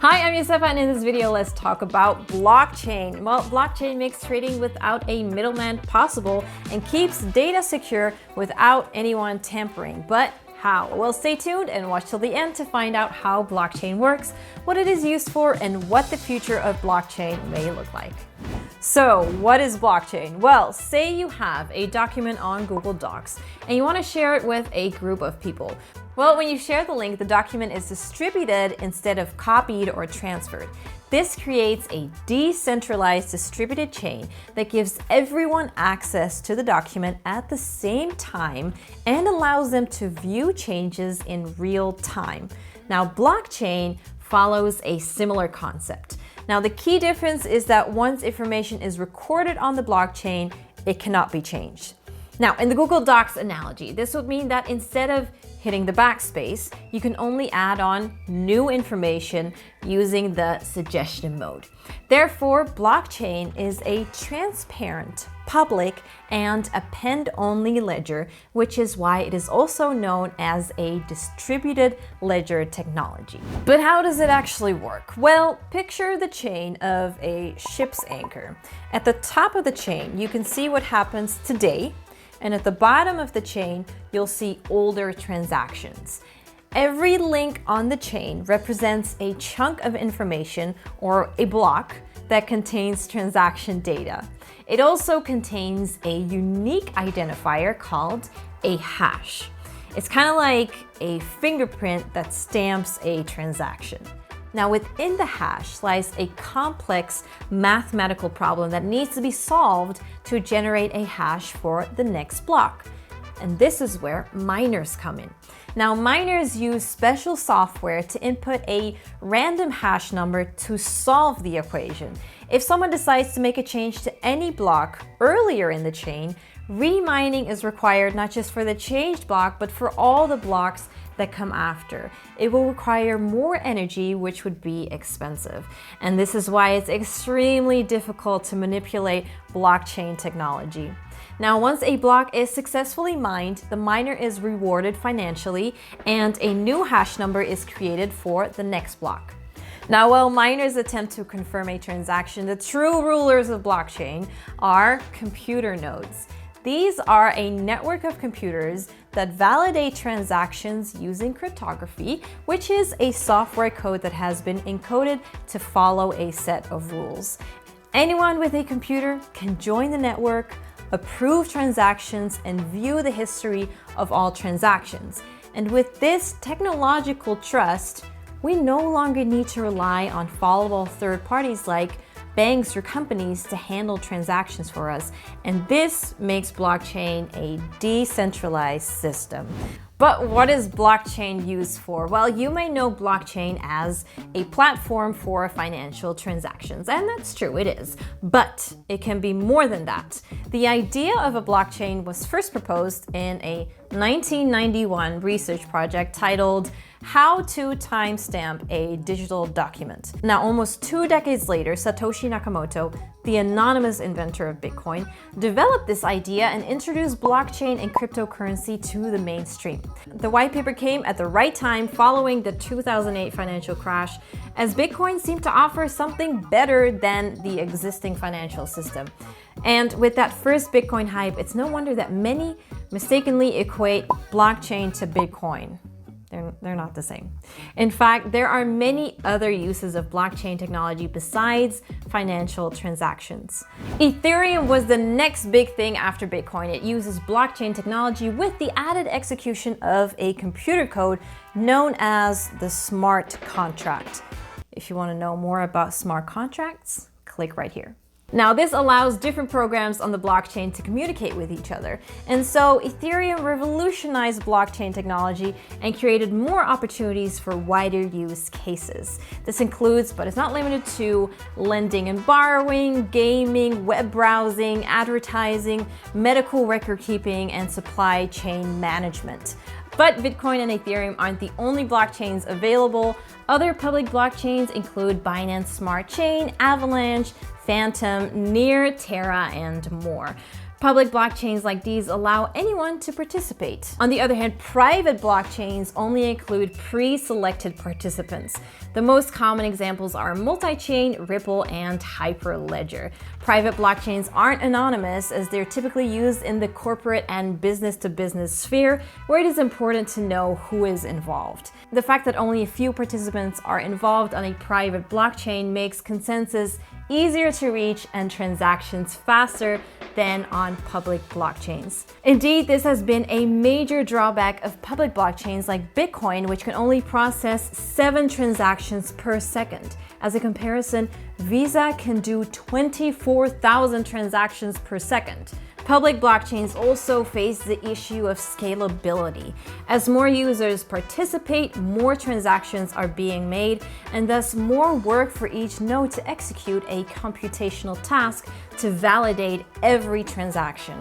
Hi, I'm Yosefa, and in this video, let's talk about blockchain. Well, blockchain makes trading without a middleman possible and keeps data secure without anyone tampering. But how? Well, stay tuned and watch till the end to find out how blockchain works, what it is used for, and what the future of blockchain may look like. So, what is blockchain? Well, say you have a document on Google Docs and you want to share it with a group of people. Well, when you share the link, the document is distributed instead of copied or transferred. This creates a decentralized distributed chain that gives everyone access to the document at the same time and allows them to view changes in real time. Now, blockchain follows a similar concept. Now, the key difference is that once information is recorded on the blockchain, it cannot be changed. Now, in the Google Docs analogy, this would mean that instead of hitting the backspace, you can only add on new information using the suggestion mode. Therefore, blockchain is a transparent, public, and append-only ledger, which is why it is also known as a distributed ledger technology. But how does it actually work? Well, picture the chain of a ship's anchor. At the top of the chain, you can see what happens today, and at the bottom of the chain, you'll see older transactions. Every link on the chain represents a chunk of information or a block that contains transaction data. It also contains a unique identifier called a hash. It's kind of like a fingerprint that stamps a transaction. Now, within the hash lies a complex mathematical problem that needs to be solved to generate a hash for the next block. And this is where miners come in. Now, miners use special software to input a random hash number to solve the equation. If someone decides to make a change to any block earlier in the chain, remining is required not just for the changed block, but for all the blocks that come after. It will require more energy, which would be expensive. And this is why it's extremely difficult to manipulate blockchain technology. Now, once a block is successfully mined, the miner is rewarded financially and a new hash number is created for the next block. Now, while miners attempt to confirm a transaction, the true rulers of blockchain are computer nodes. These are a network of computers that validate transactions using cryptography, which is a software code that has been encoded to follow a set of rules. Anyone with a computer can join the network, approve transactions, and view the history of all transactions. And with this technological trust, we no longer need to rely on fallible third parties like banks or companies to handle transactions for us, and this makes blockchain a decentralized system. But what is blockchain used for? Well, you may know blockchain as a platform for financial transactions, and that's true, it is. But it can be more than that. The idea of a blockchain was first proposed in a 1991 research project titled How to Timestamp a Digital Document. Now, almost 2 decades later, Satoshi Nakamoto, the anonymous inventor of Bitcoin, developed this idea and introduced blockchain and cryptocurrency to the mainstream. The white paper came at the right time following the 2008 financial crash, as Bitcoin seemed to offer something better than the existing financial system. And with that first Bitcoin hype, it's no wonder that many mistakenly equate blockchain to Bitcoin. They're not the same. In fact, there are many other uses of blockchain technology besides financial transactions. Ethereum was the next big thing after Bitcoin. It uses blockchain technology with the added execution of a computer code known as the smart contract. If you want to know more about smart contracts, click right here. Now, this allows different programs on the blockchain to communicate with each other. And so Ethereum revolutionized blockchain technology and created more opportunities for wider use cases. This includes, but is not limited to, lending and borrowing, gaming, web browsing, advertising, medical record keeping, and supply chain management. But Bitcoin and Ethereum aren't the only blockchains available. Other public blockchains include Binance Smart Chain, Avalanche, Phantom, Near, Terra, and more. Public blockchains like these allow anyone to participate. On the other hand, private blockchains only include pre-selected participants. The most common examples are multi-chain, Ripple, and Hyperledger. Private blockchains aren't anonymous, as they're typically used in the corporate and business-to-business sphere, where it is important to know who is involved. The fact that only a few participants are involved on a private blockchain makes consensus easier to reach and transactions faster than on public blockchains. Indeed, this has been a major drawback of public blockchains like Bitcoin, which can only process 7 transactions per second. As a comparison, Visa can do 24,000 transactions per second. Public blockchains also face the issue of scalability. As more users participate, more transactions are being made, and thus more work for each node to execute a computational task to validate every transaction.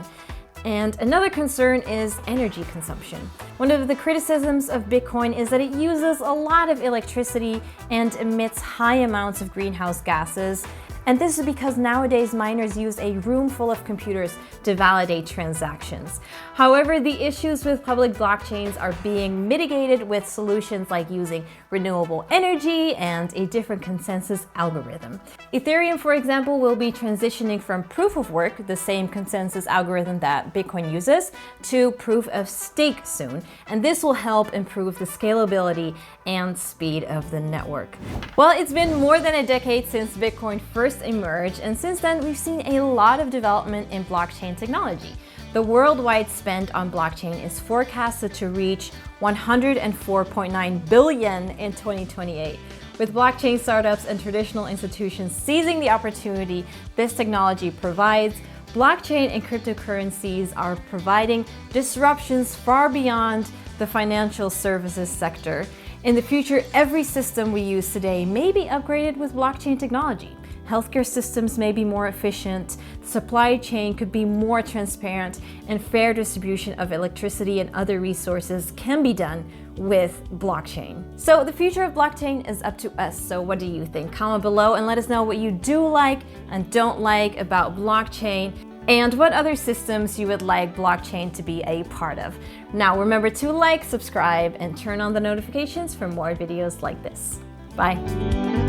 And another concern is energy consumption. One of the criticisms of Bitcoin is that it uses a lot of electricity and emits high amounts of greenhouse gases. And this is because nowadays miners use a room full of computers to validate transactions. However, the issues with public blockchains are being mitigated with solutions like using renewable energy and a different consensus algorithm. Ethereum, for example, will be transitioning from proof of work, the same consensus algorithm that Bitcoin uses, to proof of stake soon. And this will help improve the scalability and speed of the network. Well, it's been more than a decade since Bitcoin first emerged, and since then we've seen a lot of development in blockchain technology. The worldwide spend on blockchain is forecasted to reach $104.9 billion in 2028. With blockchain startups and traditional institutions seizing the opportunity this technology provides, blockchain and cryptocurrencies are providing disruptions far beyond the financial services sector. In the future, every system we use today may be upgraded with blockchain technology. Healthcare systems may be more efficient, the supply chain could be more transparent, and fair distribution of electricity and other resources can be done with blockchain. So the future of blockchain is up to us. So what do you think? Comment below and let us know what you do like and don't like about blockchain, and what other systems you would like blockchain to be a part of. Now remember to like, subscribe, and turn on the notifications for more videos like this. Bye.